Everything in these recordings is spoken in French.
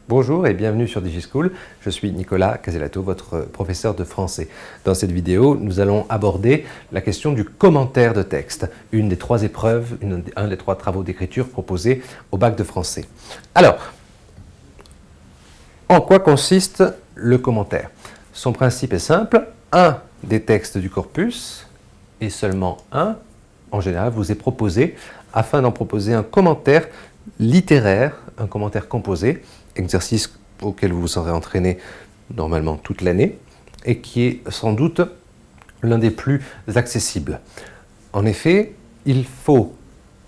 Bonjour et bienvenue sur DigiSchool, je suis Nicolas Caselato, votre professeur de français. Dans cette vidéo, nous allons aborder la question du commentaire de texte, une des trois épreuves, un des trois travaux d'écriture proposés au bac de français. Alors, en quoi consiste le commentaire? Son principe est simple, un des textes du corpus, et seulement un, en général, vous est proposé afin d'en proposer un commentaire littéraire, un commentaire composé, exercice auquel vous vous serez entraîné normalement toute l'année et qui est sans doute l'un des plus accessibles. En effet, il faut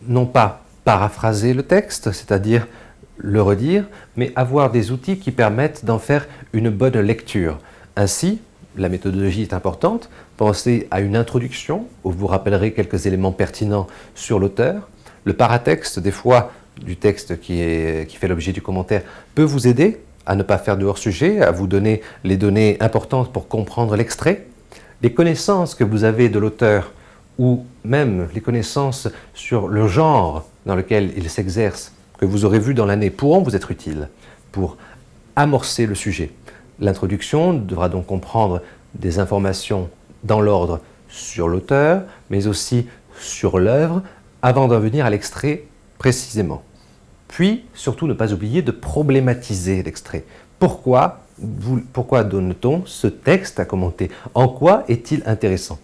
non pas paraphraser le texte, c'est-à-dire le redire, mais avoir des outils qui permettent d'en faire une bonne lecture. Ainsi, la méthodologie est importante. Pensez à une introduction où vous rappellerez quelques éléments pertinents sur l'auteur. Le paratexte, des fois, du texte qui fait l'objet du commentaire peut vous aider à ne pas faire de hors-sujet, à vous donner les données importantes pour comprendre l'extrait. Les connaissances que vous avez de l'auteur ou même les connaissances sur le genre dans lequel il s'exerce que vous aurez vu dans l'année pourront vous être utiles pour amorcer le sujet. L'introduction devra donc comprendre des informations dans l'ordre sur l'auteur, mais aussi sur l'œuvre, avant d'en venir à l'extrait précisément. Puis, surtout, ne pas oublier de problématiser l'extrait. Pourquoi donne-t-on ce texte à commenter? En quoi est-il intéressant?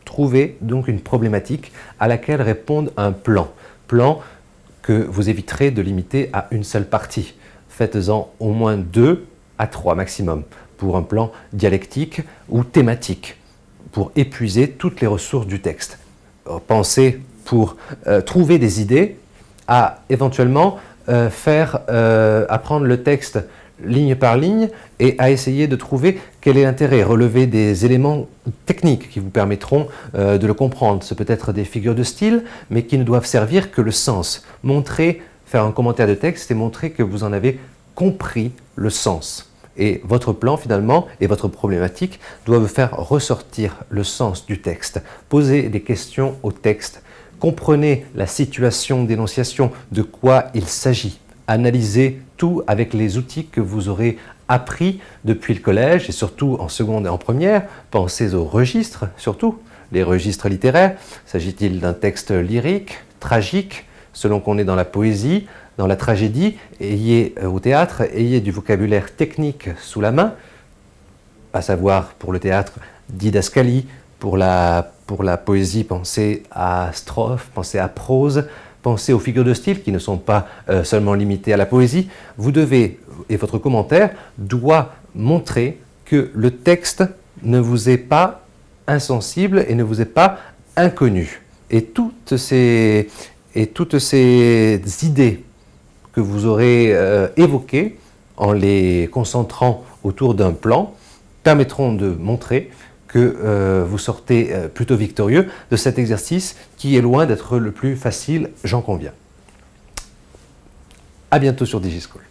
Trouvez donc une problématique à laquelle répondre un plan. Plan que vous éviterez de limiter à une seule partie. Faites-en au moins 2 à 3 maximum pour un plan dialectique ou thématique, pour épuiser toutes les ressources du texte. Pensez pour trouver des idées à éventuellement apprendre le texte ligne par ligne et à essayer de trouver quel est l'intérêt, relever des éléments techniques qui vous permettront de le comprendre. Ce peut être des figures de style, mais qui ne doivent servir que le sens. Faire un commentaire de texte et montrer que vous en avez compris le sens. Et votre plan finalement et votre problématique doivent faire ressortir le sens du texte. Posez des questions au texte. Comprenez la situation d'énonciation, de quoi il s'agit. Analysez tout avec les outils que vous aurez appris depuis le collège et surtout en seconde et en première. Pensez aux registres, surtout les registres littéraires. S'agit-il d'un texte lyrique, tragique, selon qu'on est dans la poésie, dans la tragédie, au théâtre, ayez du vocabulaire technique sous la main, à savoir pour le théâtre, didascalie, pour la poésie, pensez à strophe, pensez à prose, pensez aux figures de style qui ne sont pas seulement limitées à la poésie. Vous devez, et votre commentaire doit montrer que le texte ne vous est pas insensible et ne vous est pas inconnu. Et toutes ces idées que vous aurez évoquées en les concentrant autour d'un plan permettront de montrer que vous sortez plutôt victorieux de cet exercice qui est loin d'être le plus facile, j'en conviens. À bientôt sur DigiSchool.